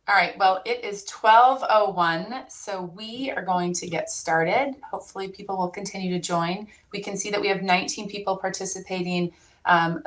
All right, well, it is 12:01, so we are going to get started. Hopefully people will continue to join. We can see that we have 19 people participating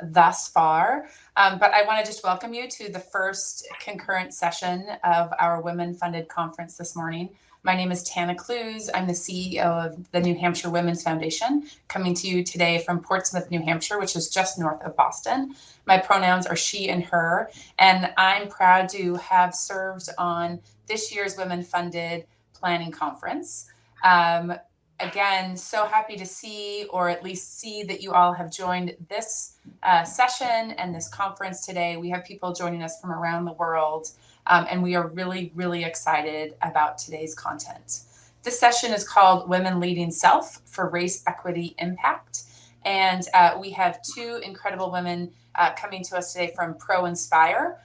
thus far, but I want to just welcome you to the first concurrent session of our women-funded conference this morning. My name is Tana Clues. I'm the CEO of the New Hampshire Women's Foundation, coming to you today from Portsmouth, New Hampshire, which is just north of Boston. My pronouns are she and her, and I'm proud to have served on this year's Women Funded Planning Conference. Again, so happy to see, or at least see that you all have joined this session and this conference today. We have people joining us from around the world. And we are really, really excited about today's content. This session is called Women Leading Self for Race Equity Impact. And we have two incredible women coming to us today from Pro-Inspire,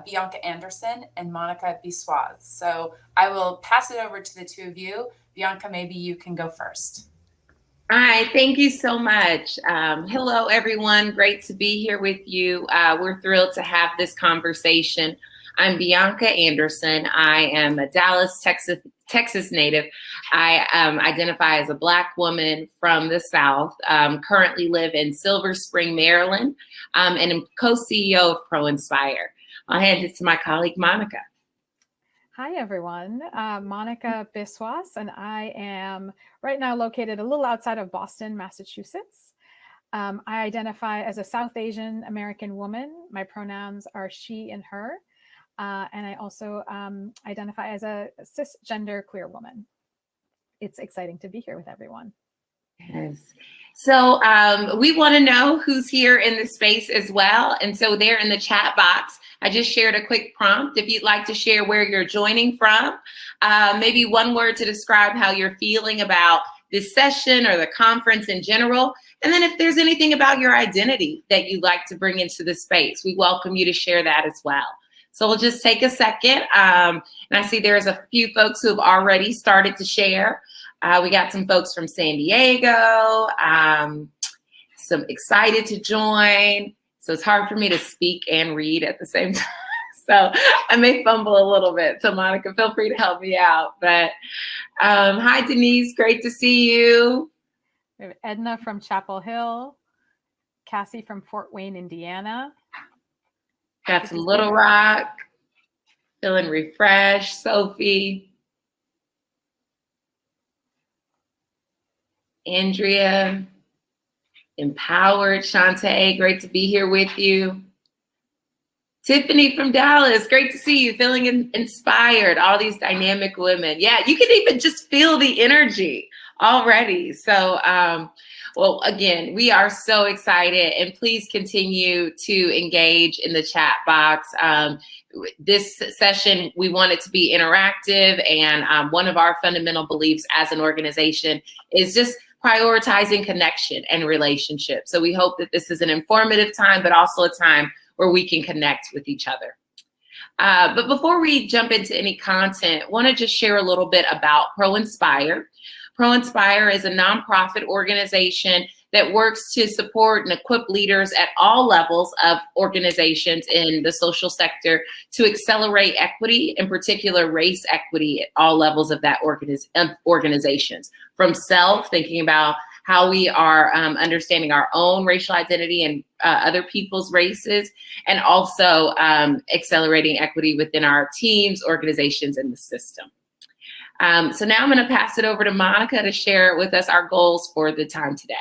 Bianca Anderson and Monica Biswas. So I will pass it over to the two of you. Bianca, maybe you can go first. Hi, thank you so much. Hello, everyone. Great to be here with you. We're thrilled to have this conversation. I'm Bianca Anderson. I am a Dallas, Texas native. I identify as a Black woman from the South, currently live in Silver Spring, Maryland, and am co-CEO of Pro-Inspire. I'll hand it to my colleague, Monica. Hi, everyone. Monica Biswas, and I am right now located a little outside of Boston, Massachusetts. I identify as a South Asian American woman. My pronouns are she and her. And I also identify as a cisgender queer woman. It's exciting to be here with everyone. Yes. So we want to know who's here in the space as well. And so there in the chat box, I just shared a quick prompt. If you'd like to share where you're joining from, maybe one word to describe how you're feeling about this session or the conference in general. And then if there's anything about your identity that you'd like to bring into the space, we welcome you to share that as well. So we'll just take a second. And I see there's a few folks who have already started to share. We got some folks from San Diego, some excited to join. So it's hard for me to speak and read at the same time. So I may fumble a little bit. So Monica, feel free to help me out. But hi, Denise, great to see you. We have Edna from Chapel Hill, Cassie from Fort Wayne, Indiana. Got some Little Rock, feeling refreshed, Sophie. Andrea, empowered, Shantae, great to be here with you. Tiffany from Dallas, great to see you, feeling inspired, all these dynamic women. Yeah, you can even just feel the energy already. So, well, again, we are so excited, and please continue to engage in the chat box. This session, we want it to be interactive, and one of our fundamental beliefs as an organization is just prioritizing connection and relationship. So we hope that this is an informative time, but also a time where we can connect with each other. But before we jump into any content, I want to just share a little bit about Pro-Inspire. Pro-Inspire is a nonprofit organization that works to support and equip leaders at all levels of organizations in the social sector to accelerate equity, in particular race equity at all levels of that organizations. From self, thinking about how we are understanding our own racial identity and other people's races, and also accelerating equity within our teams, organizations, and the system. So now I'm going to pass it over to Monica to share with us our goals for the time today.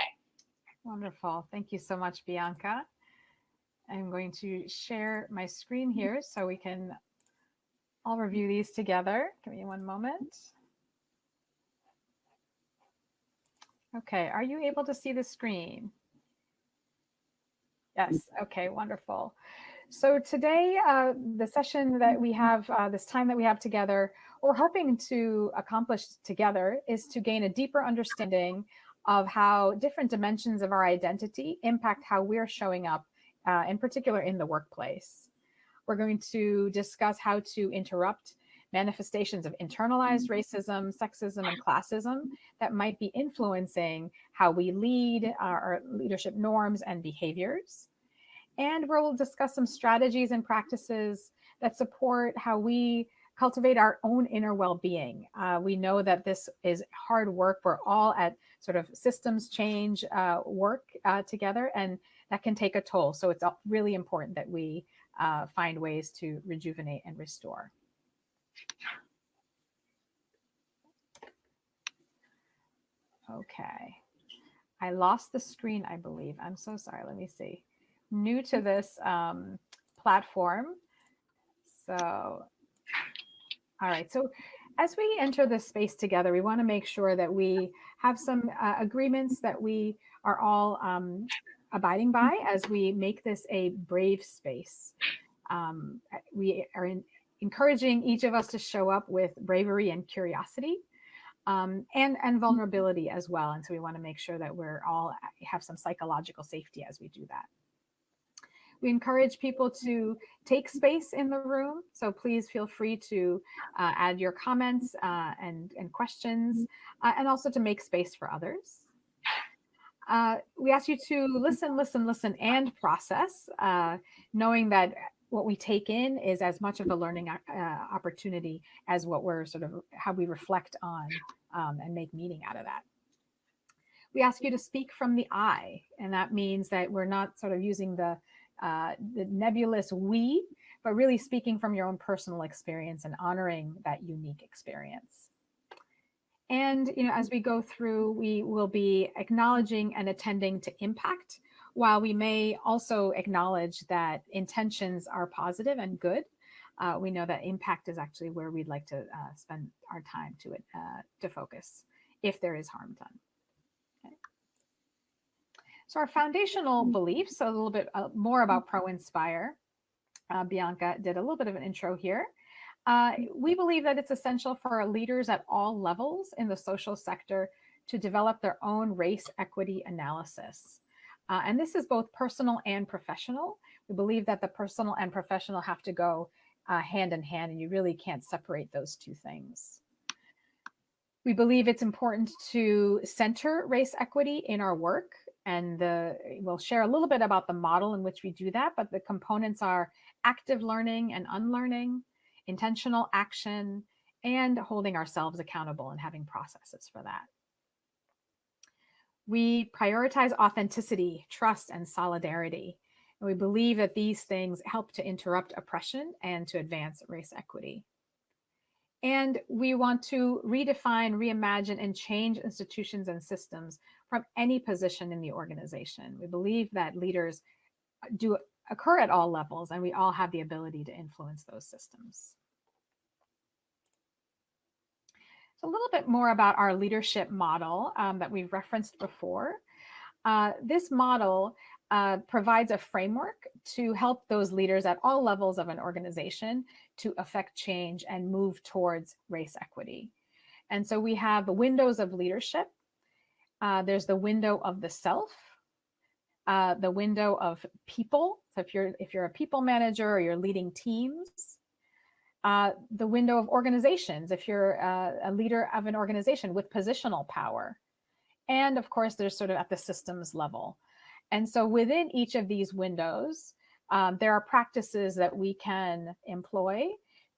Wonderful. Thank you so much, Bianca. I'm going to share my screen here so we can all review these together. Give me one moment. Okay, are you able to see the screen? Yes, okay, wonderful. So today, the session that we have, this time that we have together, what we're hoping to accomplish together is to gain a deeper understanding of how different dimensions of our identity impact how we're showing up, in particular in the workplace. We're going to discuss how to interrupt manifestations of internalized racism, sexism, and classism that might be influencing how we lead, our leadership norms and behaviors. And we'll discuss some strategies and practices that support how we cultivate our own inner well-being. We know that this is hard work. We're all at sort of systems change work together, and that can take a toll. So it's really important that we find ways to rejuvenate and restore. Okay. I lost the screen, I believe. I'm so sorry. Let me see. New to this platform. So, all right. So as we enter this space together, we want to make sure that we have some agreements that we are all abiding by as we make this a brave space. We are encouraging each of us to show up with bravery and curiosity. And vulnerability as well. And so we want to make sure that we're all have some psychological safety as we do that. We encourage people to take space in the room. So please feel free to add your comments and questions, and also to make space for others. We ask you to listen, and process, knowing that what we take in is as much of a learning opportunity as what we're sort of how we reflect on and make meaning out of that. We ask you to speak from the I, and that means that we're not sort of using the nebulous we, but really speaking from your own personal experience and honoring that unique experience. And as we go through, we will be acknowledging and attending to impact, while we may also acknowledge that intentions are positive and good. We know that impact is actually where we'd like to spend our time to focus if there is harm done. Okay. So our foundational beliefs, so a little bit more about ProInspire. Bianca did a little bit of an intro here. We believe that it's essential for our leaders at all levels in the social sector to develop their own race equity analysis. And this is both personal and professional. We believe that the personal and professional have to go hand in hand, and you really can't separate those two things. We believe it's important to center race equity in our work, and we'll share a little bit about the model in which we do that, but the components are active learning and unlearning, intentional action, and holding ourselves accountable and having processes for that. We prioritize authenticity, trust, and solidarity. And we believe that these things help to interrupt oppression and to advance race equity. And we want to redefine, reimagine, and change institutions and systems from any position in the organization. We believe that leaders do occur at all levels, and we all have the ability to influence those systems. So a little bit more about our leadership model that we've referenced before. This model provides a framework to help those leaders at all levels of an organization to affect change and move towards race equity. And so we have the windows of leadership. There's the window of the self, the window of people. So if you're a people manager or you're leading teams, the window of organizations, if you're a leader of an organization with positional power. And of course, there's sort of at the systems level. And so within each of these windows, there are practices that we can employ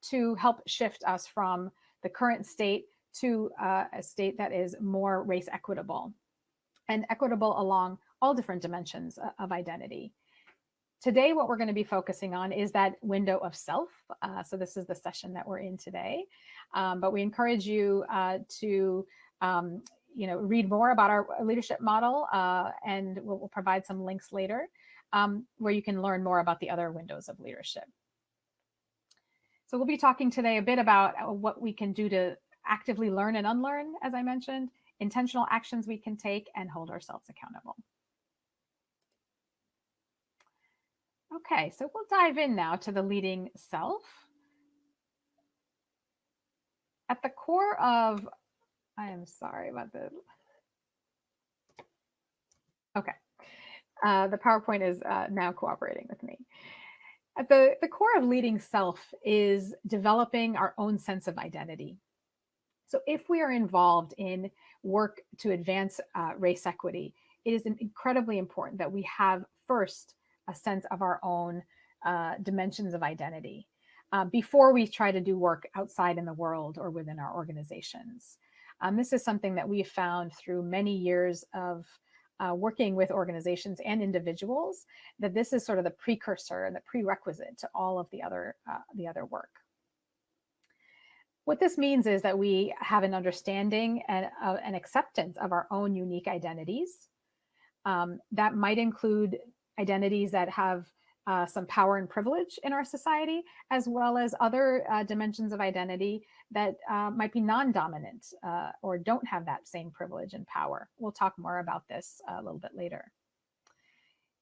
to help shift us from the current state to a state that is more race equitable and equitable along all different dimensions of identity. Today, what we're going to be focusing on is that window of self. So this is the session that we're in today. But we encourage you to read more about our leadership model, and we'll provide some links later where you can learn more about the other windows of leadership. So we'll be talking today a bit about what we can do to actively learn and unlearn, as I mentioned, intentional actions we can take, and hold ourselves accountable. Okay, so we'll dive in now to the leading self. At the core of, I am sorry about this. Okay, the PowerPoint is now cooperating with me. At the core of leading self is developing our own sense of identity. So if we are involved in work to advance race equity, it is incredibly important that we have first a sense of our own dimensions of identity. before we try to do work outside in the world or within our organizations. This is something that we've found through many years of working with organizations and individuals, that this is sort of the precursor and the prerequisite to all of the other work. What this means is that we have an understanding and an acceptance of our own unique identities. That might include identities that have some power and privilege in our society, as well as other dimensions of identity that might be non-dominant or don't have that same privilege and power. We'll talk more about this a little bit later.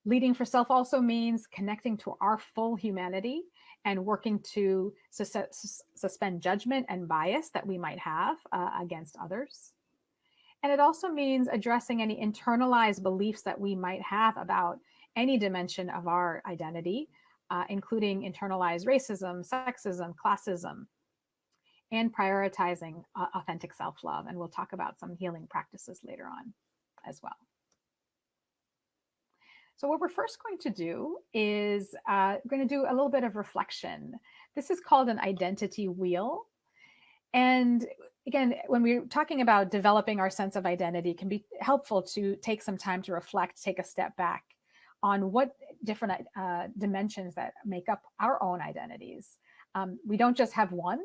Leading for self also means connecting to our full humanity and working to suspend judgment and bias that we might have against others. And it also means addressing any internalized beliefs that we might have about any dimension of our identity, including internalized racism, sexism, classism, and prioritizing authentic self-love. And we'll talk about some healing practices later on as well. So what we're first going to do is we're going to do a little bit of reflection. This is called an identity wheel. And again, when we're talking about developing our sense of identity, it can be helpful to take some time to reflect, take a step back on what different dimensions that make up our own identities. We don't just have one.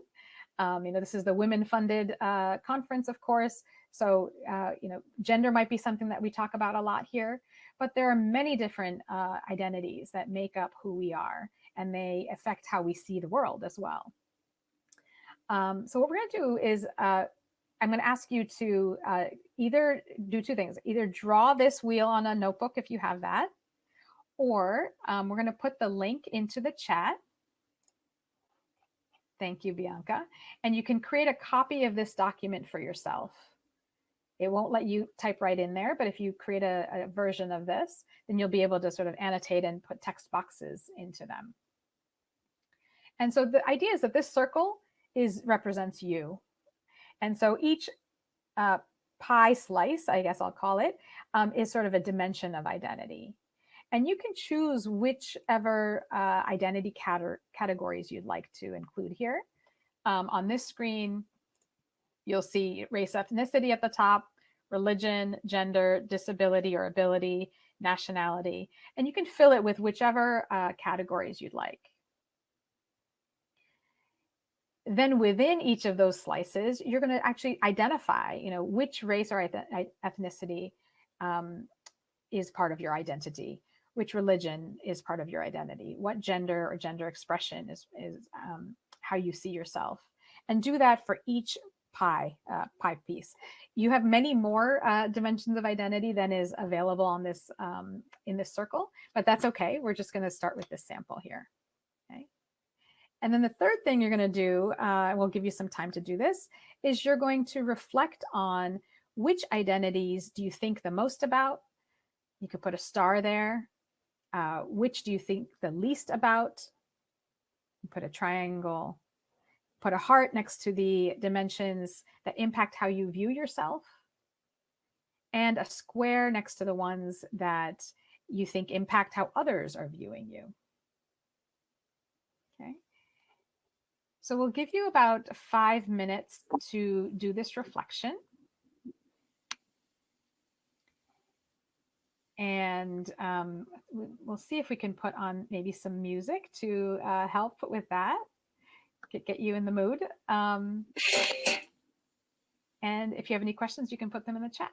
This is the women-funded conference, of course. So, gender might be something that we talk about a lot here, but there are many different identities that make up who we are, and they affect how we see the world as well. So what we're going to do is I'm going to ask you to either do two things, either draw this wheel on a notebook if you have that, or we're going to put the link into the chat. Thank you, Bianca. And you can create a copy of this document for yourself. It won't let you type right in there, but if you create a version of this, then you'll be able to sort of annotate and put text boxes into them. And so the idea is that this circle represents you. And so each pie slice, I guess I'll call it, is sort of a dimension of identity. And you can choose whichever identity categories you'd like to include here. On this screen, you'll see race, ethnicity at the top, religion, gender, disability or ability, nationality, and you can fill it with whichever categories you'd like. Then within each of those slices, you're going to actually identify, which race or ethnicity is part of your identity, which religion is part of your identity, what gender or gender expression is how you see yourself, and do that for each pie piece. You have many more dimensions of identity than is available on this in this circle, but that's okay. We're just going to start with this sample here. Okay. And then the third thing you're going to do, and we'll give you some time to do this, is you're going to reflect on which identities do you think the most about. You could put a star there. Which do you think the least about? Put a triangle. Put a heart next to the dimensions that impact how you view yourself, and a square next to the ones that you think impact how others are viewing you. Okay. So we'll give you about 5 minutes to do this reflection. And we'll see if we can put on maybe some music to help with that. Get you in the mood. And if you have any questions, you can put them in the chat.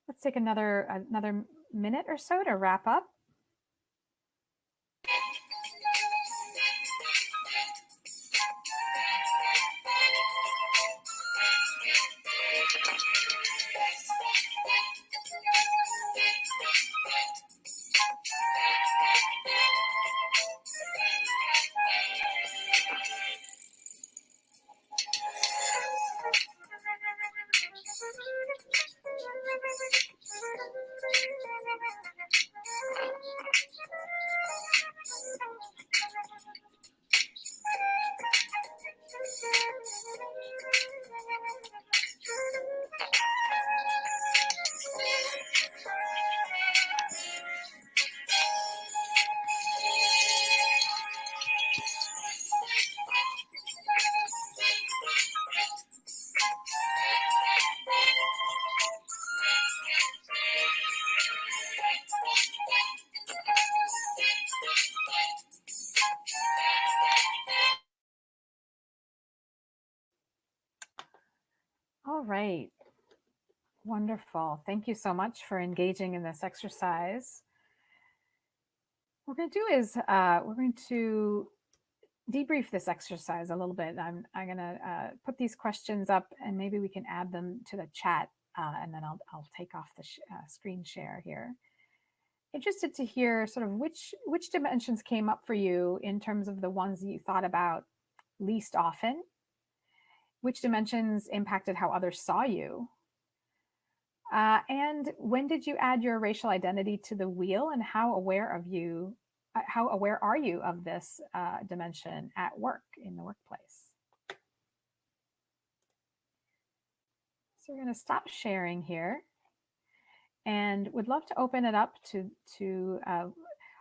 Let's take another minute or so to wrap up. All right. Wonderful. Thank you so much for engaging in this exercise. What we're going to do is we're going to debrief this exercise a little bit. I'm going to put these questions up and maybe we can add them to the chat and then I'll take off the screen share here. Interested to hear sort of which dimensions came up for you in terms of the ones that you thought about least often. Which dimensions impacted how others saw you? And when did you add your racial identity to the wheel, and how aware are you of this dimension at work, in the workplace? So we're going to stop sharing here and would love to open it up to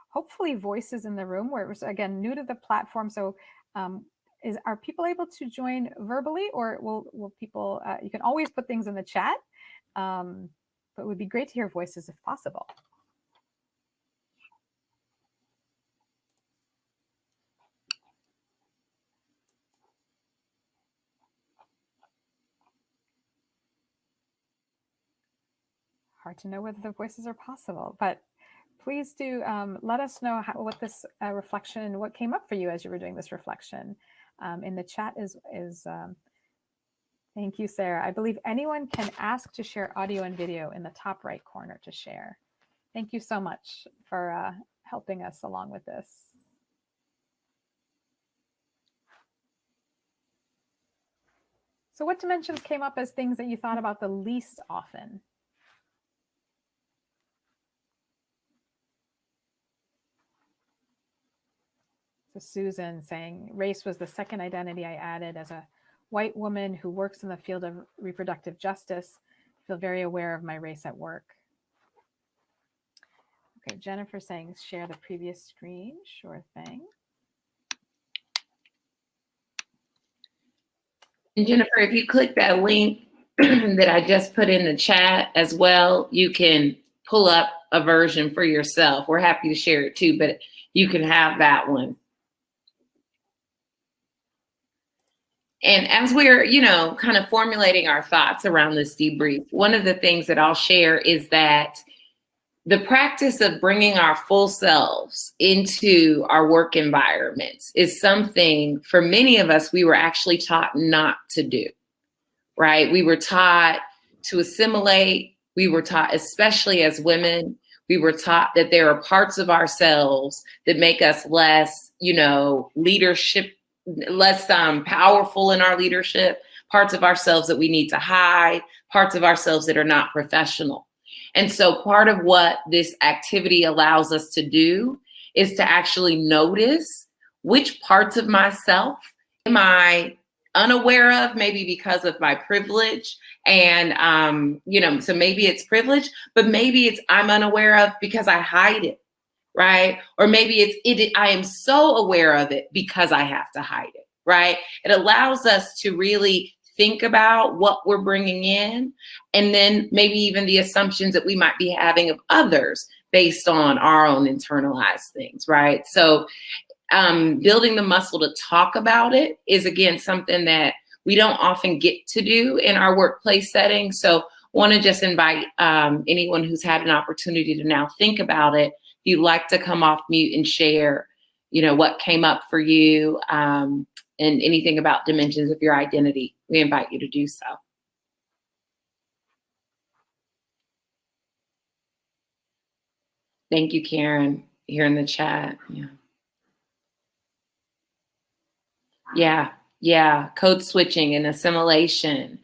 hopefully voices in the room. We're, again, new to the platform, so are people able to join verbally, or will people, you can always put things in the chat, but it would be great to hear voices if possible. Hard to know whether the voices are possible, but please do let us know what this reflection, what came up for you as you were doing this reflection. In the chat is thank you, Sarah. I believe anyone can ask to share audio and video in the top right corner to share. Thank you so much for helping us along with this. So what dimensions came up as things that you thought about the least often? So Susan saying, race was the second identity I added as a white woman who works in the field of reproductive justice. I feel very aware of my race at work. Okay, Jennifer saying, share the previous screen. Sure thing. And Jennifer, if you click that link that I just put in the chat as well, you can pull up a version for yourself. We're happy to share it too, but you can have that one. And as we're, kind of formulating our thoughts around this debrief, one of the things that I'll share is that the practice of bringing our full selves into our work environments is something for many of us we were actually taught not to do, right? We were taught to assimilate. We were taught, especially as women, we were taught that there are parts of ourselves that make us less, leadership, less powerful in our leadership, parts of ourselves that we need to hide, parts of ourselves that are not professional. And so part of what this activity allows us to do is to actually notice which parts of myself am I unaware of, maybe because of my privilege. And, so maybe it's privilege, but maybe it's I'm unaware of because I hide it, right? Or maybe I am so aware of it because I have to hide it, right? It allows us to really think about what we're bringing in, and then maybe even the assumptions that we might be having of others based on our own internalized things, right? So building the muscle to talk about it is, again, something that we don't often get to do in our workplace setting. So want to just invite anyone who's had an opportunity to now think about it. If you'd like to come off mute and share, what came up for you, and anything about dimensions of your identity, we invite you to do so. Thank you, Karen, here in the chat. Yeah. Code switching and assimilation.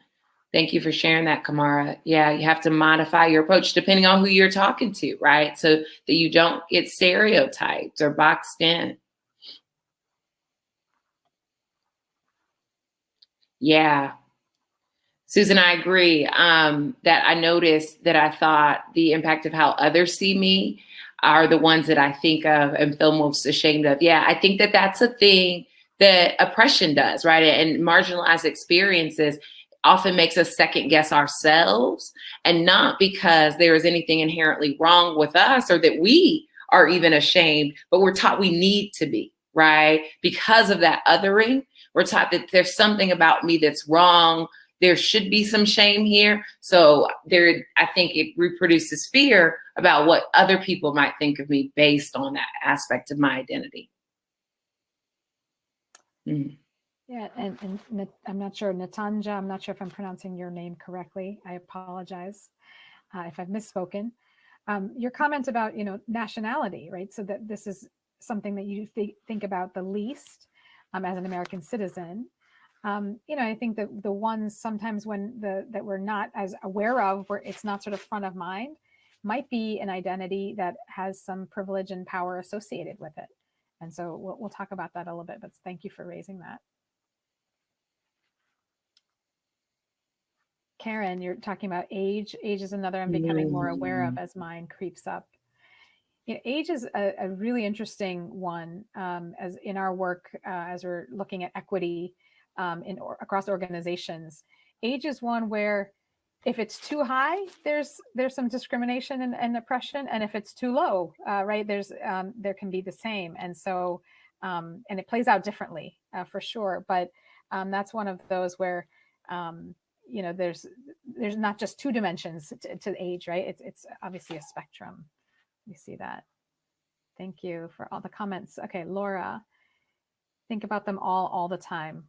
Thank you for sharing that, Kamara. Yeah, you have to modify your approach depending on who you're talking to, right? So that you don't get stereotyped or boxed in. Yeah. Susan, I agree that I noticed that I thought the impact of how others see me are the ones that I think of and feel most ashamed of. Yeah, I think that that's a thing that oppression does, right? And marginalized experiences often makes us second guess ourselves, and not because there is anything inherently wrong with us or that we are even ashamed, but we're taught we need to be, right? Because of that othering, we're taught that there's something about me that's wrong. There should be some shame here. So I think it reproduces fear about what other people might think of me based on that aspect of my identity. Mm. Yeah, and I'm not sure, Natanja, I'm not sure if I'm pronouncing your name correctly. I apologize if I've misspoken. Your comment about, nationality, right? So that this is something that you think about the least as an American citizen. I think that the ones sometimes that we're not as aware of, where it's not sort of front of mind, might be an identity that has some privilege and power associated with it. And so we'll talk about that a little bit, but thank you for raising that. Karen, you're talking about age. Age is another I'm becoming more aware of as mine creeps up. Age is a really interesting one as in our work, as we're looking at equity across organizations. Age is one where if it's too high, there's some discrimination and oppression, and if it's too low, right, there can be the same. And so, and it plays out differently for sure. But that's one of those where there's not just two dimensions to age, right? It's obviously a spectrum. We see that. Thank you for all the comments. Okay, Laura, think about them all the time.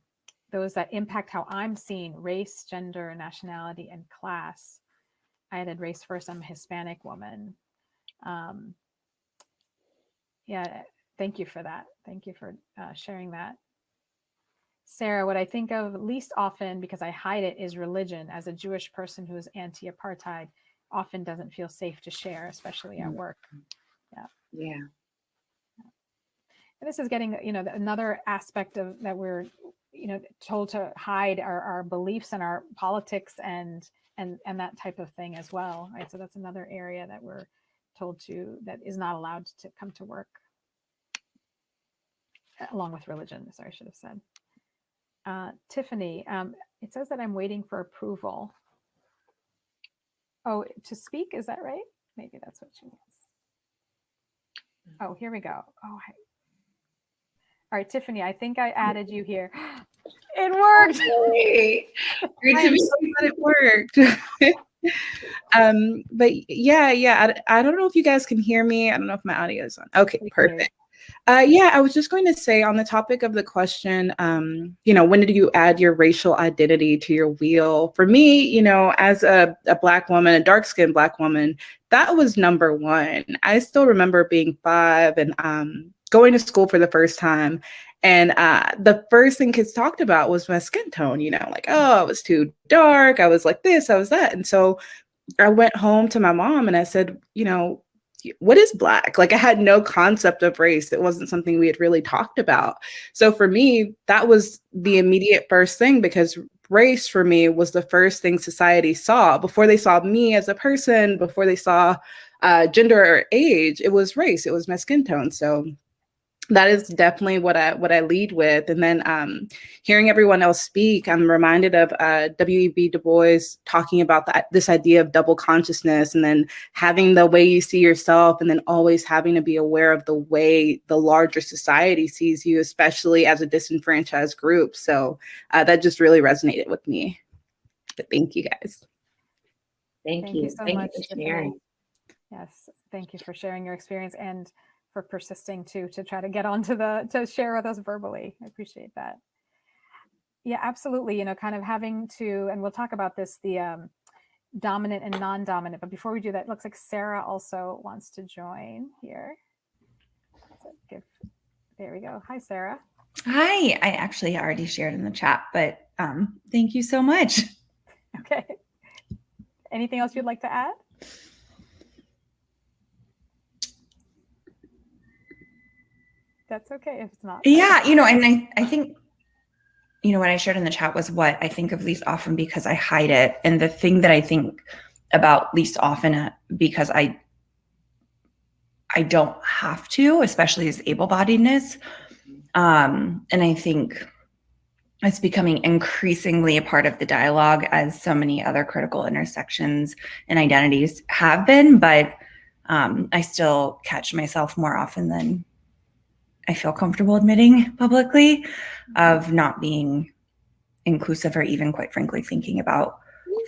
Those that impact how I'm seen: race, gender, nationality, and class. I added race first. I'm a Hispanic woman. Yeah, thank you for that. Thank you for sharing that. Sarah, what I think of least often, because I hide it, is religion. As a Jewish person who is anti-apartheid, often doesn't feel safe to share, especially at work. Yeah. And this is getting, another aspect of that we're, told to hide our beliefs and our politics and that type of thing as well, right? So that's another area that we're told that is not allowed to come to work, along with religion. Sorry, I should have said. Tiffany, it says that I'm waiting for approval. Oh, to speak, is that right? Maybe that's what she means. Oh, here we go. Oh, hi. All right, Tiffany, I think I added you here. It worked. Great. Great I to am be so glad it worked. But yeah, I don't know if you guys can hear me. I don't know if my audio is on. Okay, perfect. Yeah, I was just going to say on the topic of the question, when did you add your racial identity to your wheel? For me, as a Black woman, a dark-skinned Black woman, that was number one. I still remember being 5 and going to school for the first time. And the first thing kids talked about was my skin tone, like, oh, I was too dark. I was like this, I was that. And so I went home to my mom and I said, what is Black? Like I had no concept of race. It wasn't something we had really talked about. So for me, that was the immediate first thing because race for me was the first thing society saw before they saw me as a person, before they saw gender or age. It was race. It was my skin tone. So that is definitely what I lead with. And then hearing everyone else speak, I'm reminded of W.E.B. Du Bois talking about this idea of double consciousness and then having the way you see yourself and then always having to be aware of the way the larger society sees you, especially as a disenfranchised group. So that just really resonated with me. But thank you guys. Thank you so Thank much, you for Tiffany. sharing. Yes, thank you for sharing your experience and for persisting to try to get onto to share with us verbally. I appreciate that. Yeah, absolutely. Kind of having to, and we'll talk about this, the dominant and non-dominant. But before we do that, it looks like Sarah also wants to join here. So there we go. Hi, Sarah. Hi, I actually already shared in the chat, but thank you so much. Okay. Anything else you'd like to add? That's okay if it's not. Yeah, and I think, what I shared in the chat was what I think of least often because I hide it. And the thing that I think about least often because I don't have to, especially as able-bodiedness. And I think it's becoming increasingly a part of the dialogue as so many other critical intersections and identities have been, but I still catch myself more often than I feel comfortable admitting publicly of not being inclusive or even quite frankly thinking about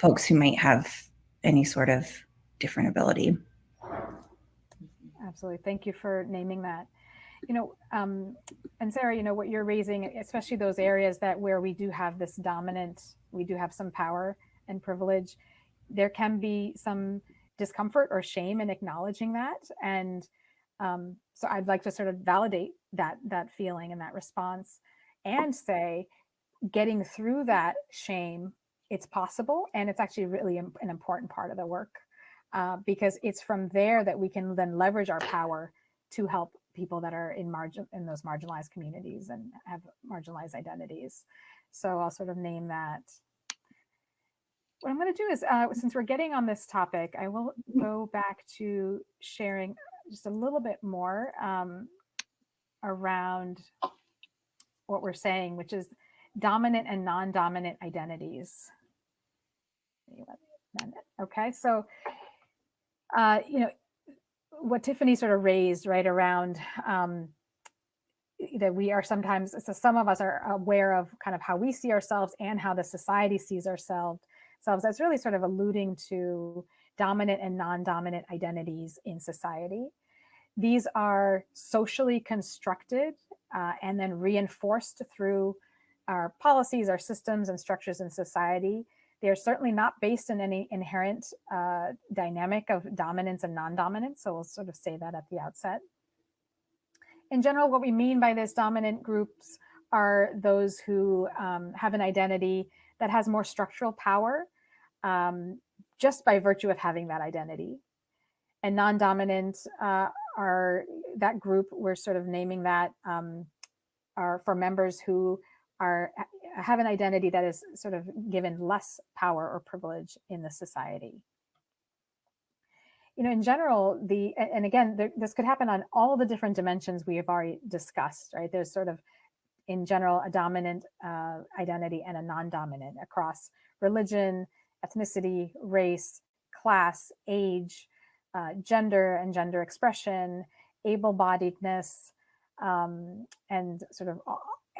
folks who might have any sort of different ability. Absolutely. Thank you for naming that. And Sarah, what you're raising, especially those areas where we do have this dominant, we do have some power and privilege, there can be some discomfort or shame in acknowledging that. And so I'd like to sort of validate that feeling and that response and say, getting through that shame, it's possible. And it's actually really an important part of the work because it's from there that we can then leverage our power to help people that are in those marginalized communities and have marginalized identities. So I'll sort of name that. What I'm going to do is, since we're getting on this topic, I will go back to sharing just a little bit more around what we're saying, which is dominant and non-dominant identities. Okay, so, what Tiffany sort of raised right around that we are sometimes, so some of us are aware of kind of how we see ourselves and how the society sees ourselves. That's really sort of alluding to dominant and non-dominant identities in society. These are socially constructed and then reinforced through our policies, our systems and structures in society. They are certainly not based in any inherent dynamic of dominance and non-dominance. So we'll sort of say that at the outset. In general, what we mean by this dominant groups are those who have an identity that has more structural power just by virtue of having that identity. And non-dominant are that group, we're sort of naming that are for members who have an identity that is sort of given less power or privilege in the society. In general, and again, this could happen on all the different dimensions we have already discussed, right? There's sort of in general, a dominant identity and a non-dominant across religion, ethnicity, race, class, age, gender and gender expression, able-bodiedness, and sort of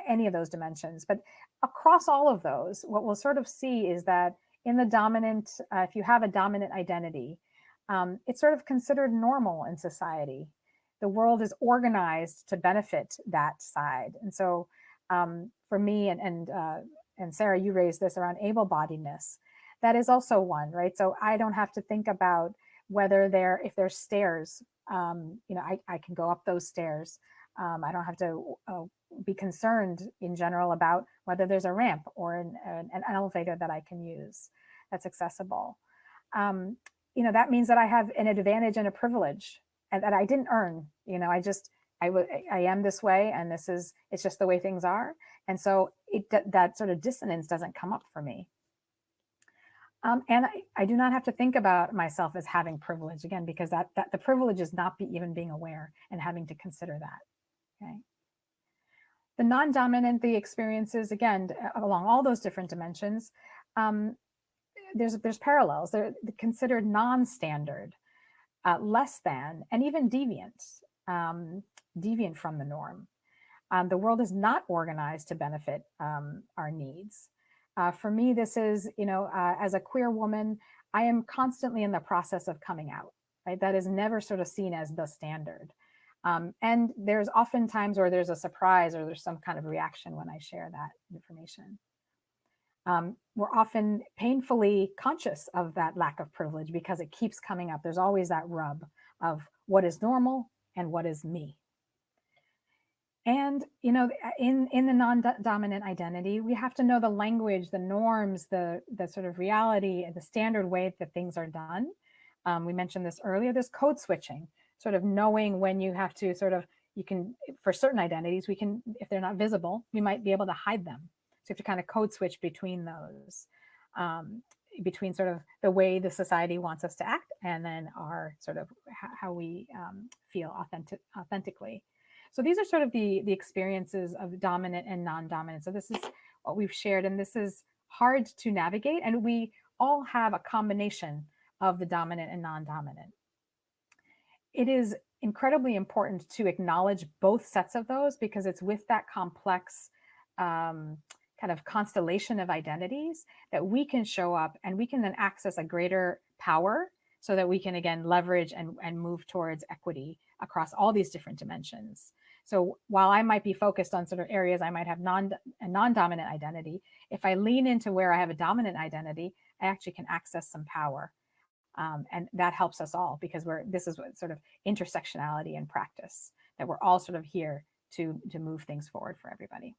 any of those dimensions. But across all of those, what we'll sort of see is that in the dominant, if you have a dominant identity, it's sort of considered normal in society. The world is organized to benefit that side. And so for me and Sarah, you raised this around able-bodiedness. That is also one, right? So I don't have to think about whether if there's stairs, I can go up those stairs. I don't have to be concerned in general about whether there's a ramp or an elevator that I can use that's accessible. That means that I have an advantage and a privilege and that I didn't earn. I am this way, and it's just the way things are. And so that sort of dissonance doesn't come up for me. And I do not have to think about myself as having privilege, again, because that the privilege is not even being aware and having to consider that. Okay. The non-dominant, the experiences, again, along all those different dimensions, there's parallels. They're considered non-standard, less than, and even deviant from the norm. The world is not organized to benefit our needs. For me, this is, as a queer woman, I am constantly in the process of coming out, right? That is never sort of seen as the standard. And there's often times where there's a surprise or there's some kind of reaction when I share that information. We're often painfully conscious of that lack of privilege because it keeps coming up. There's always that rub of what is normal and what is me. And, in the non-dominant identity, we have to know the language, the norms, the sort of reality, and the standard way that things are done. We mentioned this earlier, this code switching, sort of knowing when you have to for certain identities, if they're not visible, we might be able to hide them. So you have to kind of code switch between those, between sort of the way the society wants us to act and then our sort of how we feel authentically. So these are sort of the experiences of dominant and non-dominant. So this is what we've shared, and this is hard to navigate. And we all have a combination of the dominant and non-dominant. It is incredibly important to acknowledge both sets of those because it's with that complex kind of constellation of identities that we can show up and we can then access a greater power so that we can, again, leverage and move towards equity across all these different dimensions. So while I might be focused on sort of areas I might have a non-dominant identity, if I lean into where I have a dominant identity, I actually can access some power. And that helps us all because this is what sort of intersectionality and practice, that we're all sort of here to move things forward for everybody.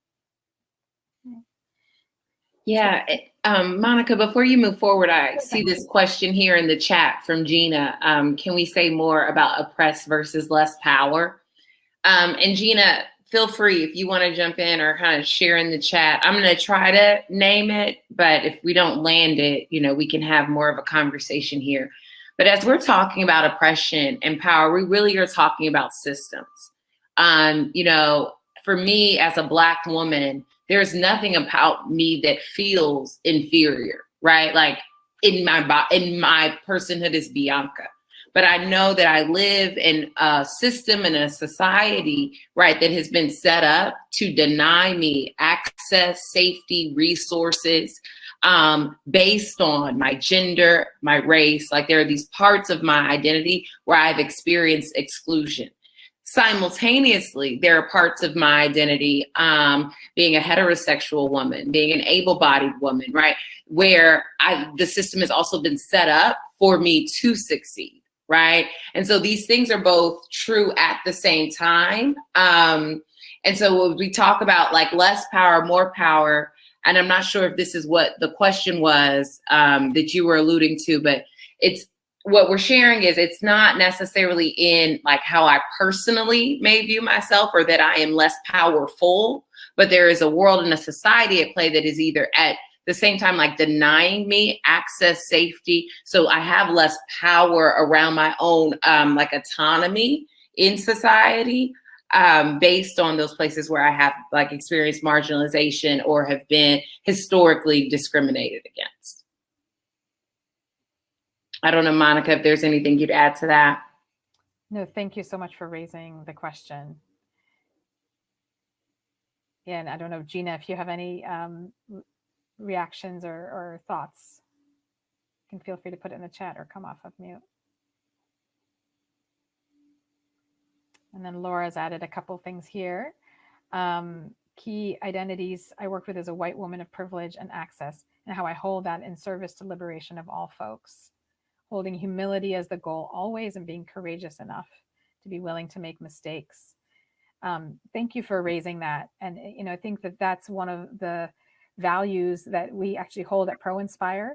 Yeah, Monica, before you move forward, I see this question here in the chat from Gina. Can we say more about oppressed versus less power? And Gina, feel free if you want to jump in or kind of share in the chat. I'm going to try to name it, but if we don't land it, we can have more of a conversation here. But as we're talking about oppression and power, we really are talking about systems. For me as a Black woman, there's nothing about me that feels inferior, right? Like in my personhood is Bianca. But I know that I live in a system and a society, right, that has been set up to deny me access, safety, resources, based on my gender, my race. Like there are these parts of my identity where I've experienced exclusion. Simultaneously, there are parts of my identity, being a heterosexual woman, being an able-bodied woman, right, where the system has also been set up for me to succeed. Right. And so these things are both true at the same time. And so when we talk about like less power, more power, and I'm not sure if this is what the question was that you were alluding to, but it's what we're sharing is it's not necessarily in like how I personally may view myself or that I am less powerful, but there is a world and a society at play that is either at the same time, like denying me access, safety. So I have less power around my own like autonomy in society. based on those places where I have like experienced marginalization or have been historically discriminated against. I don't know, Monica, if there's anything you'd add to that. No, thank you so much for raising the question. Yeah, and I don't know, Gina, if you have any reactions or thoughts, you can feel free to put it in the chat or come off of mute. And then Laura's added a couple things here. Key identities I work with as a white woman of privilege and access, and how I hold that in service to liberation of all folks. Holding humility as the goal always, and being courageous enough to be willing to make mistakes. Thank you for raising that. And I think that that's one of the values that we actually hold at ProInspire.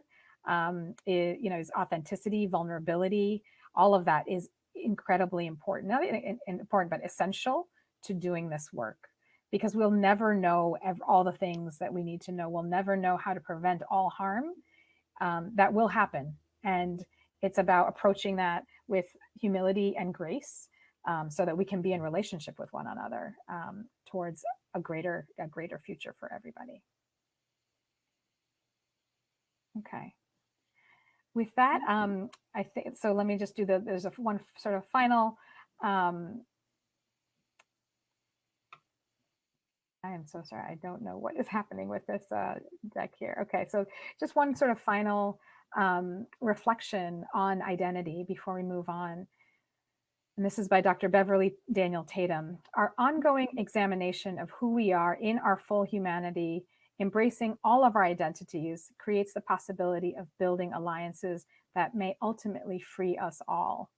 Is authenticity, vulnerability. All of that is incredibly important, not important, but essential to doing this work, because we'll never know all the things that we need to know. We'll never know how to prevent all harm that will happen. And it's about approaching that with humility and grace, so that we can be in relationship with one another towards a greater future for everybody. Okay. With that, I think so. Let me just do there's one sort of final. I am so sorry. I don't know what is happening with this deck here. Okay, so just one sort of final reflection on identity before we move on. And this is by Dr. Beverly Daniel Tatum. Our ongoing examination of who we are in our full humanity, embracing all of our identities, creates the possibility of building alliances that may ultimately free us all.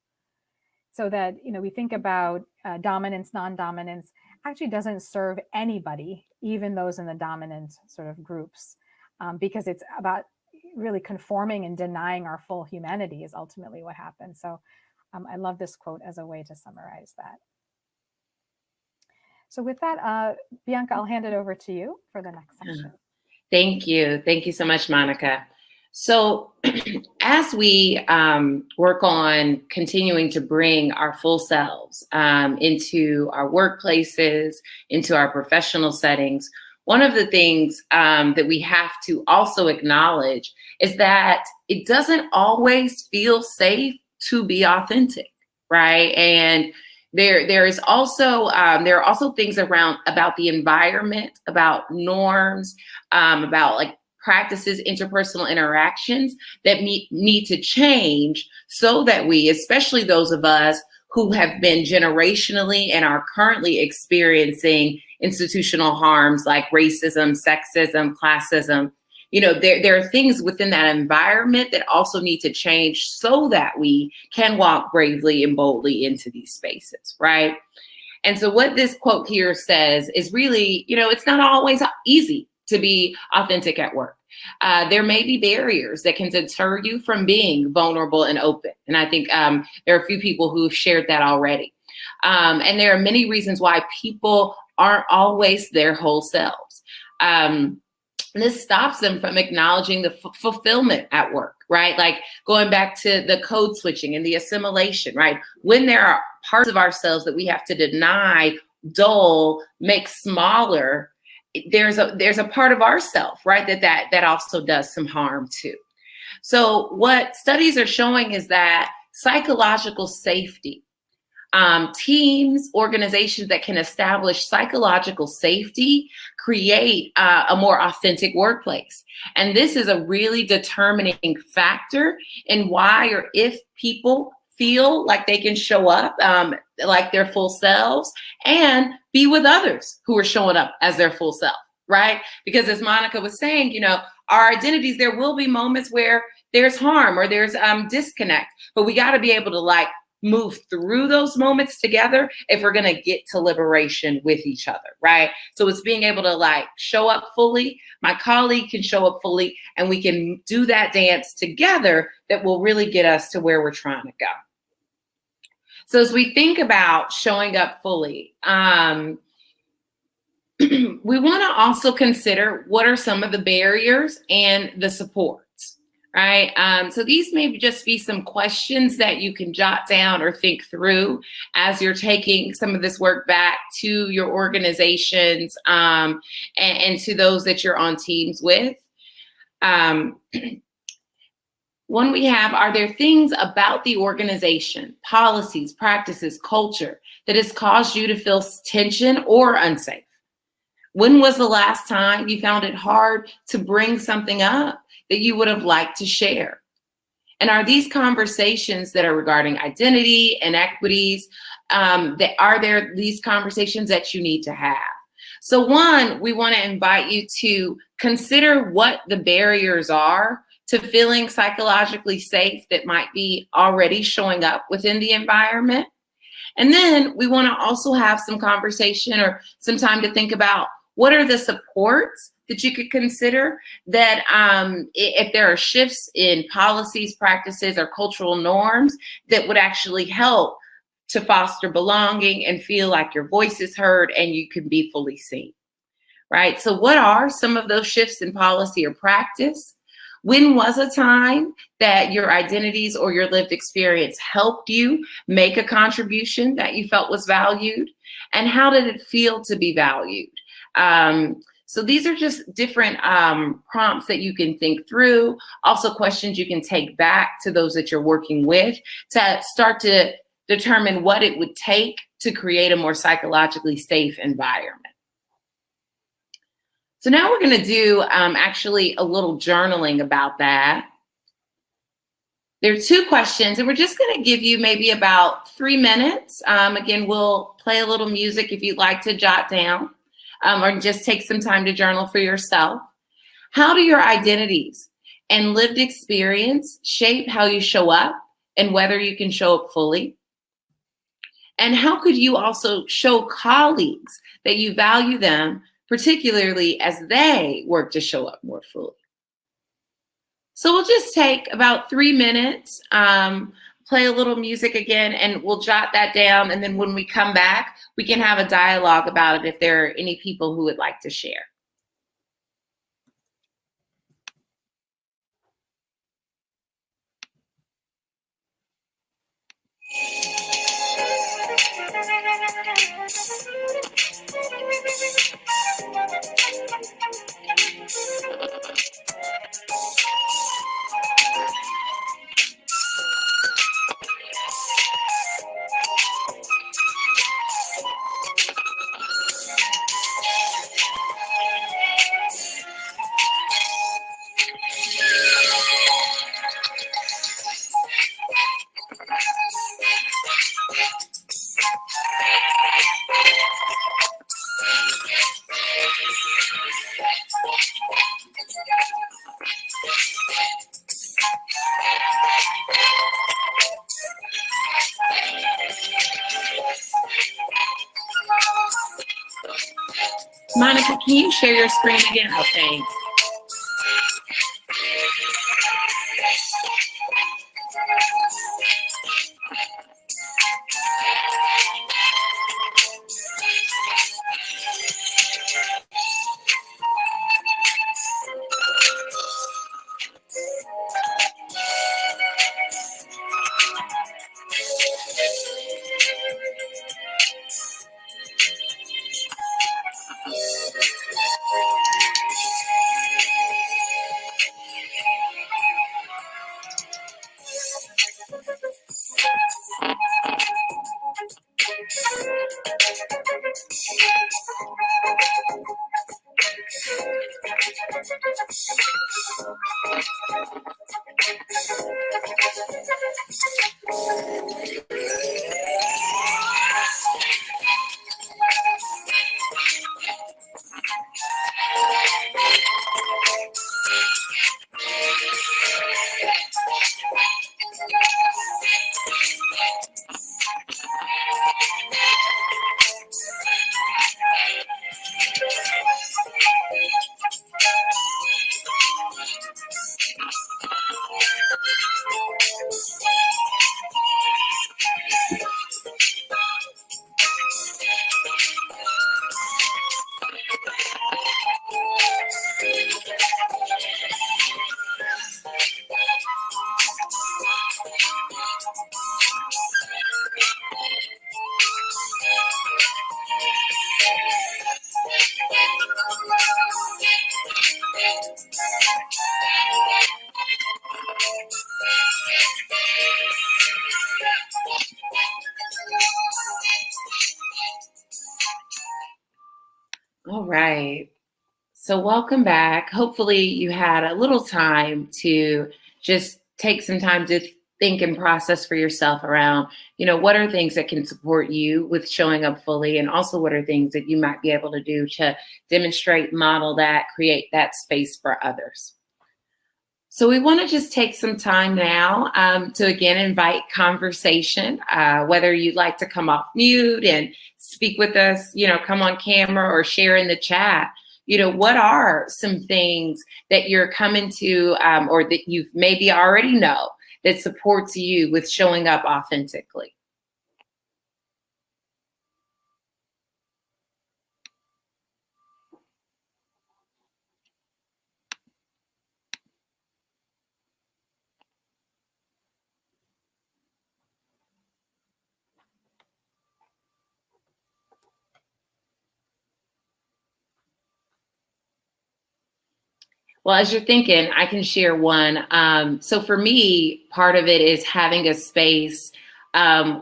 So that, we think about dominance, non-dominance, actually doesn't serve anybody, even those in the dominant sort of groups, because it's about really conforming and denying our full humanity is ultimately what happens. So I love this quote as a way to summarize that. So with that, Bianca, I'll hand it over to you for the next section. Thank you. Thank you so much, Monica. So as we work on continuing to bring our full selves into our workplaces, into our professional settings, one of the things that we have to also acknowledge is that it doesn't always feel safe to be authentic, right? And there are also things about the environment, about norms, about like practices, interpersonal interactions that need to change so that we, especially those of us who have been generationally and are currently experiencing institutional harms like racism, sexism, classism, there are things within that environment that also need to change so that we can walk bravely and boldly into these spaces, right? And so what this quote here says is really, it's not always easy to be authentic at work. There may be barriers that can deter you from being vulnerable and open. And I think there are a few people who've shared that already. And there are many reasons why people aren't always their whole selves. This stops them from acknowledging the fulfillment at work, right? Like going back to the code switching and the assimilation, right? When there are parts of ourselves that we have to deny, dull, make smaller, there's a part of ourself, right? That also does some harm too. So what studies are showing is that psychological safety, teams, organizations that can establish psychological safety create a more authentic workplace. And this is a really determining factor in why or if people feel like they can show up like their full selves and be with others who are showing up as their full self, right? Because as Monica was saying, our identities, there will be moments where there's harm or there's disconnect, but we got to be able to move through those moments together if we're going to get to liberation with each other, right? So it's being able to show up fully. My colleague can show up fully, and we can do that dance together that will really get us to where we're trying to go. So as we think about showing up fully, we want to also consider what are some of the barriers and the supports, right? So these may just be some questions that you can jot down or think through as you're taking some of this work back to your organizations, and to those that you're on teams with. One we have, are there things about the organization, policies, practices, culture that has caused you to feel tension or unsafe? When was the last time you found it hard to bring something up that you would have liked to share? And are these conversations that are regarding identity and equities, are there these conversations that you need to have? So one, we want to invite you to consider what the barriers are to feeling psychologically safe that might be already showing up within the environment. And then we want to also have some conversation or some time to think about what are the supports that you could consider that if there are shifts in policies, practices, or cultural norms that would actually help to foster belonging and feel like your voice is heard and you can be fully seen, right? So what are some of those shifts in policy or practice? When was a time that your identities or your lived experience helped you make a contribution that you felt was valued? And how did it feel to be valued? So these are just different prompts that you can think through. Also questions you can take back to those that you're working with to start to determine what it would take to create a more psychologically safe environment. So now we're going to do actually a little journaling about that. There are two questions, and we're just going to give you maybe about 3 minutes. Again, we'll play a little music if you'd like to jot down, or just take some time to journal for yourself. How do your identities and lived experience shape how you show up and whether you can show up fully? And how could you also show colleagues that you value them, particularly as they work to show up more fully? So we'll just take about 3 minutes, play a little music again, and we'll jot that down. And then when we come back, we can have a dialogue about it if there are any people who would like to share. Monica, can you share your screen again? Oh, thanks. So welcome back. Hopefully you had a little time to just take some time to think and process for yourself around, what are things that can support you with showing up fully, and also what are things that you might be able to do to demonstrate, model that, create that space for others. So we want to just take some time now to again invite conversation, whether you'd like to come off mute and speak with us, come on camera or share in the chat. What are some things that you're coming to or that you maybe already know that supports you with showing up authentically? Well, as you're thinking, I can share one. So for me, part of it is having a space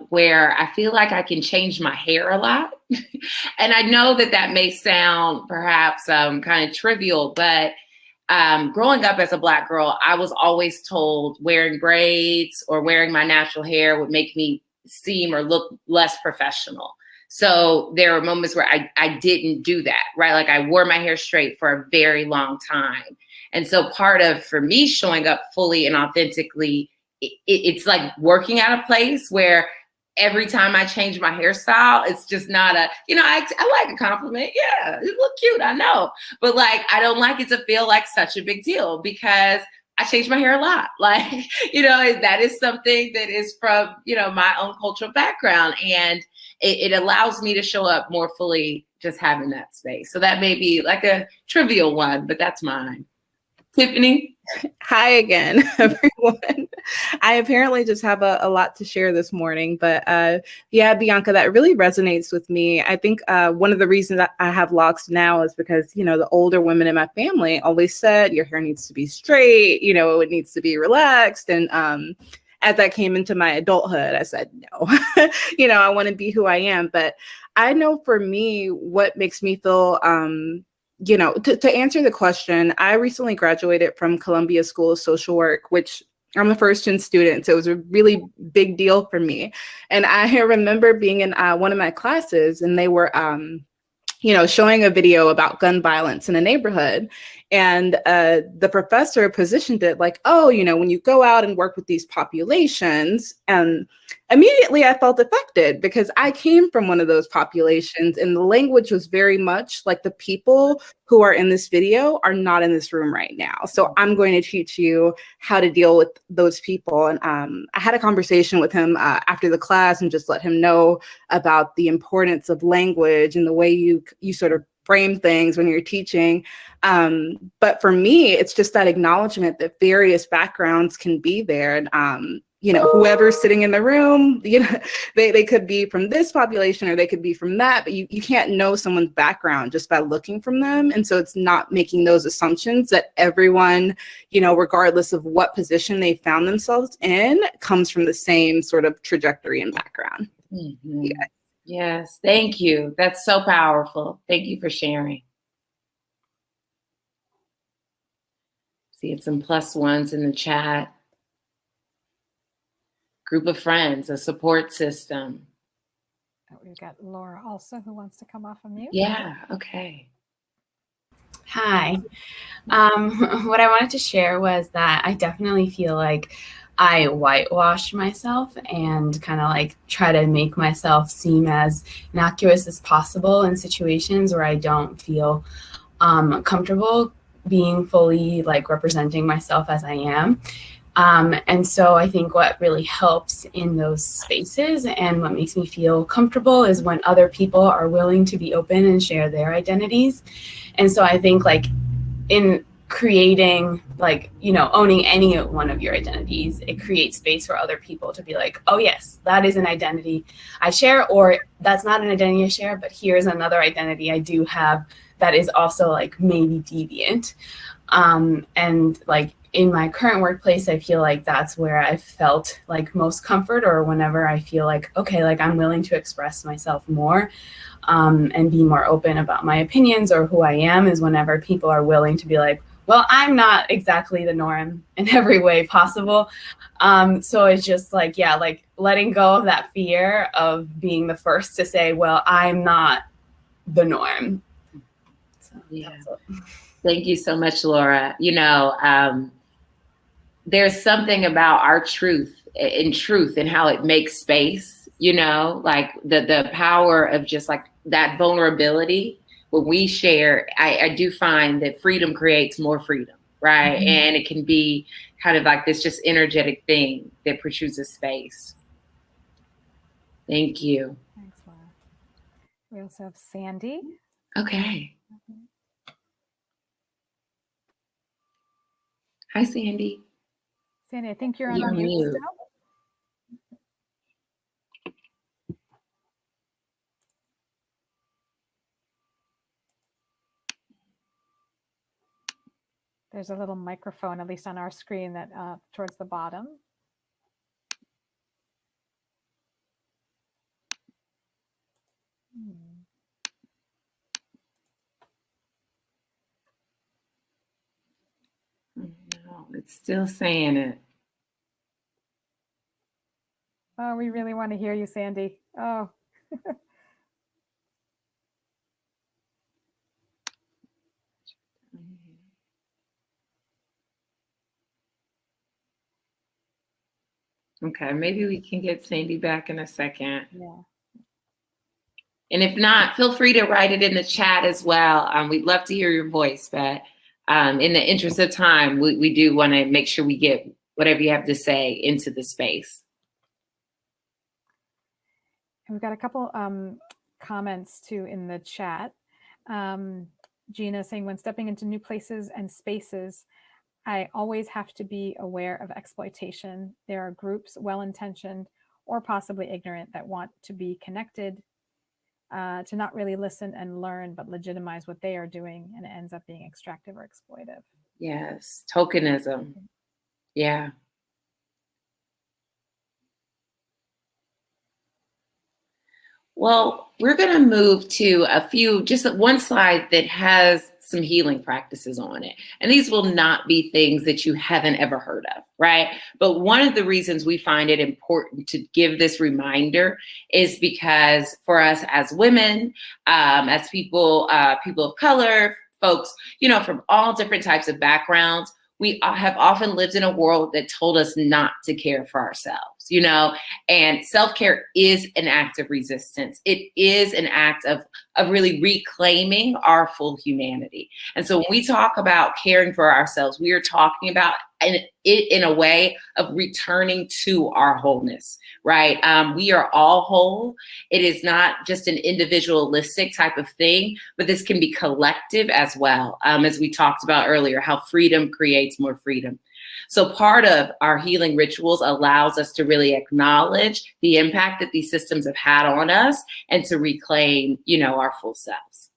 where I feel like I can change my hair a lot. And I know that may sound perhaps kind of trivial, but growing up as a Black girl, I was always told wearing braids or wearing my natural hair would make me seem or look less professional. So there were moments where I didn't do that, right? Like I wore my hair straight for a very long time. And so part of, for me, showing up fully and authentically, it's like working at a place where every time I change my hairstyle, it's just not I like a compliment. Yeah, you look cute, I know. But like, I don't like it to feel like such a big deal because I change my hair a lot. Like, that is something that is from, my own cultural background. And it allows me to show up more fully just having that space. So that may be like a trivial one, but that's mine. Tiffany? Hi again, everyone. I apparently just have a lot to share this morning, but yeah, Bianca, that really resonates with me. I think one of the reasons that I have locks now is because, the older women in my family always said your hair needs to be straight, it needs to be relaxed. And as I came into my adulthood, I said, no, I want to be who I am. But I know for me, what makes me feel to answer the question, I recently graduated from Columbia School of Social Work, which I'm a first-gen student, so it was a really big deal for me. And I remember being in one of my classes, and they were, showing a video about gun violence in a neighborhood. And the professor positioned it like, oh, when you go out and work with these populations, and immediately I felt affected because I came from one of those populations, and the language was very much like the people who are in this video are not in this room right now. So I'm going to teach you how to deal with those people. And I had a conversation with him after the class and just let him know about the importance of language and the way you sort of frame things when you're teaching. But for me, it's just that acknowledgement that various backgrounds can be there. And, whoever's sitting in the room, they could be from this population or they could be from that, but you can't know someone's background just by looking from them. And so it's not making those assumptions that everyone, regardless of what position they found themselves in, comes from the same sort of trajectory and background. Mm-hmm. Yeah. Yes, thank you. That's so powerful. Thank you for sharing. See some plus ones in the chat. Group of friends, a support system. Oh, we've got Laura also who wants to come off of mute. Yeah, okay. Hi. What I wanted to share was that I definitely feel like I whitewash myself and kind of like try to make myself seem as innocuous as possible in situations where I don't feel comfortable being fully like representing myself as I am. And so I think what really helps in those spaces and what makes me feel comfortable is when other people are willing to be open and share their identities. And so I think like in creating like, owning any one of your identities, it creates space for other people to be like, oh yes, that is an identity I share, or that's not an identity I share, but here's another identity I do have that is also like maybe deviant. And like in my current workplace, I feel like that's where I felt like most comfort, or whenever I feel like, okay, like I'm willing to express myself more. and be more open about my opinions or who I am is whenever people are willing to be like, well, I'm not exactly the norm in every way possible. So it's just like, yeah, like letting go of that fear of being the first to say, well, I'm not the norm. So, yeah. Thank you so much, Laura. You know, there's something about our truth and how it makes space, you know, like the power of just like that vulnerability. When we share, I do find that freedom creates more freedom, right? Mm-hmm. And it can be kind of like this just energetic thing that protrudes a space. Thank you. Thanks, Laura. We also have Sandy. Okay. Hi, Sandy. Sandy, I think you're on mute still. There's a little microphone, at least on our screen, that towards the bottom. No, it's still saying it. Oh, we really want to hear you, Sandy. Oh. Okay, maybe we can get Sandy back in a second. Yeah. And if not, feel free to write it in the chat as well. We'd love to hear your voice, but in the interest of time, we do want to make sure we get whatever you have to say into the space. And we've got a couple comments too in the chat. Gina saying, when stepping into new places and spaces, I always have to be aware of exploitation. There are groups, well-intentioned or possibly ignorant, that want to be connected, to not really listen and learn, but legitimize what they are doing, and it ends up being extractive or exploitive. Yes, tokenism. Yeah. Well, we're going to move to just one slide that has some healing practices on it. And these will not be things that you haven't ever heard of, right? But one of the reasons we find it important to give this reminder is because for us as women, as people of color, folks, you know, from all different types of backgrounds, we have often lived in a world that told us not to care for ourselves, you know, and self-care is an act of resistance. It is an act of really reclaiming our full humanity. And so when we talk about caring for ourselves, we are talking about it in a way of returning to our wholeness, right? We are all whole. It is not just an individualistic type of thing, but this can be collective as well. As we talked about earlier, how freedom creates more freedom. So part of our healing rituals allows us to really acknowledge the impact that these systems have had on us and to reclaim, you know, our full selves.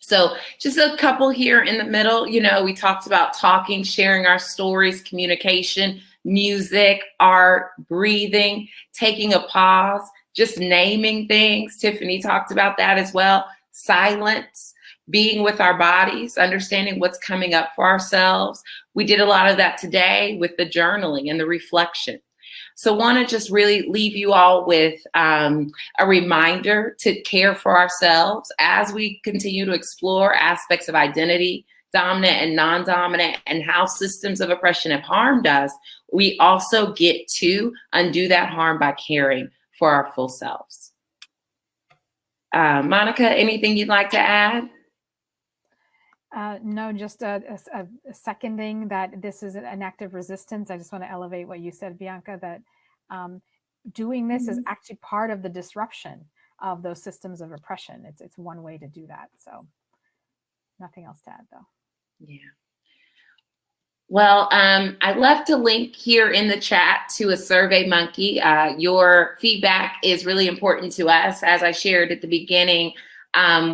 So just a couple here in the middle, you know, we talked about talking, sharing our stories, communication, music, art, breathing, taking a pause, just naming things. Tiffany talked about that as well. Silence, being with our bodies, understanding what's coming up for ourselves. We did a lot of that today with the journaling and the reflection. So want to just really leave you all with a reminder to care for ourselves as we continue to explore aspects of identity, dominant and non-dominant, and how systems of oppression have harmed us. We also get to undo that harm by caring for our full selves. Monica, anything you'd like to add? No, just a seconding that this is an act of resistance. I just want to elevate what you said, Bianca, that doing this is actually part of the disruption of those systems of oppression. It's one way to do that. So nothing else to add, though. Yeah. Well, I left a link here in the chat to a Survey Monkey. Your feedback is really important to us. As I shared at the beginning,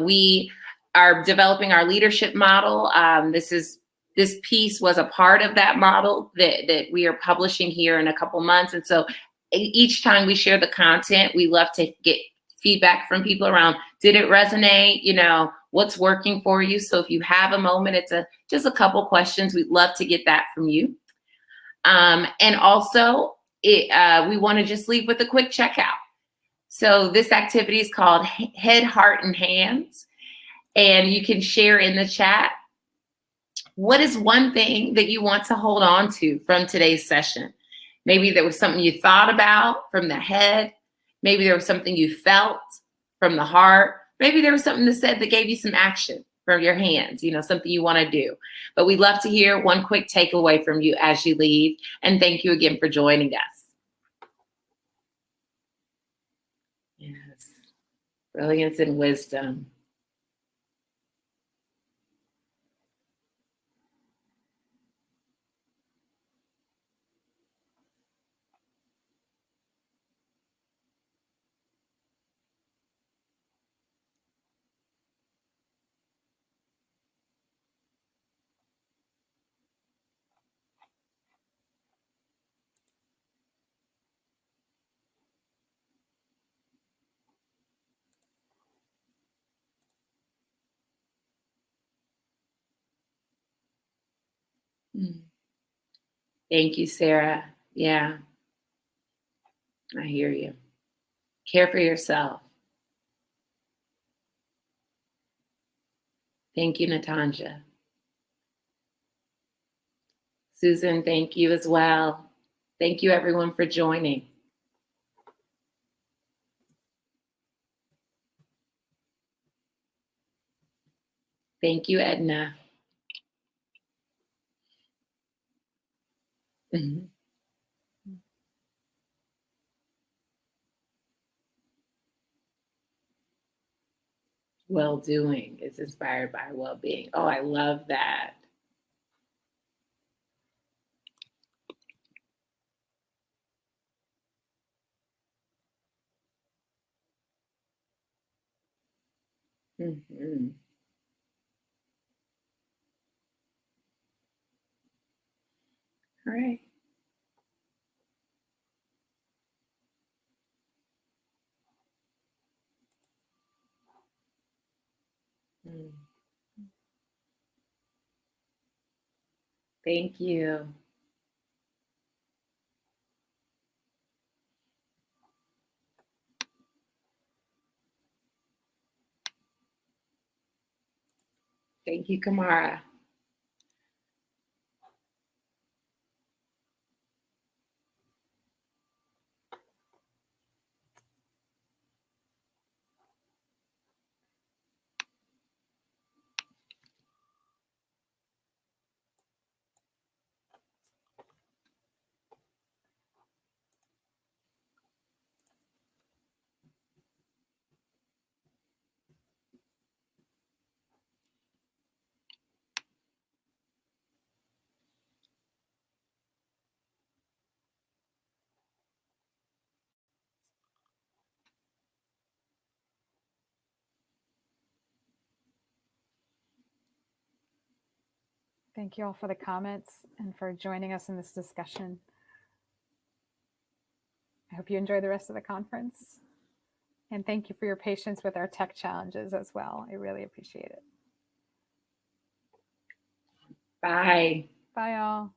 we are developing our leadership model. This piece was a part of that model that we are publishing here in a couple months. And so each time we share the content, we love to get feedback from people around, did it resonate? You know, what's working for you? So if you have a moment, it's just a couple questions. We'd love to get that from you. And also, we want to just leave with a quick checkout. So this activity is called Head, Heart, and Hands. And you can share in the chat, what is one thing that you want to hold on to from today's session? Maybe there was something you thought about from the head. Maybe there was something you felt from the heart. Maybe there was something that said that gave you some action from your hands, you know, something you want to do. But we'd love to hear one quick takeaway from you as you leave. And thank you again for joining us. Yes, brilliance and wisdom. Thank you, Sarah. Yeah, I hear you. Care for yourself. Thank you, Natanja. Susan, thank you as well. Thank you, everyone, for joining. Thank you, Edna. Well-doing is inspired by well-being. Oh, I love that. Mm-hmm. All right. Thank you. Thank you, Kamara. Thank you all for the comments and for joining us in this discussion. I hope you enjoy the rest of the conference. And thank you for your patience with our tech challenges as well. I really appreciate it. Bye. Bye, all.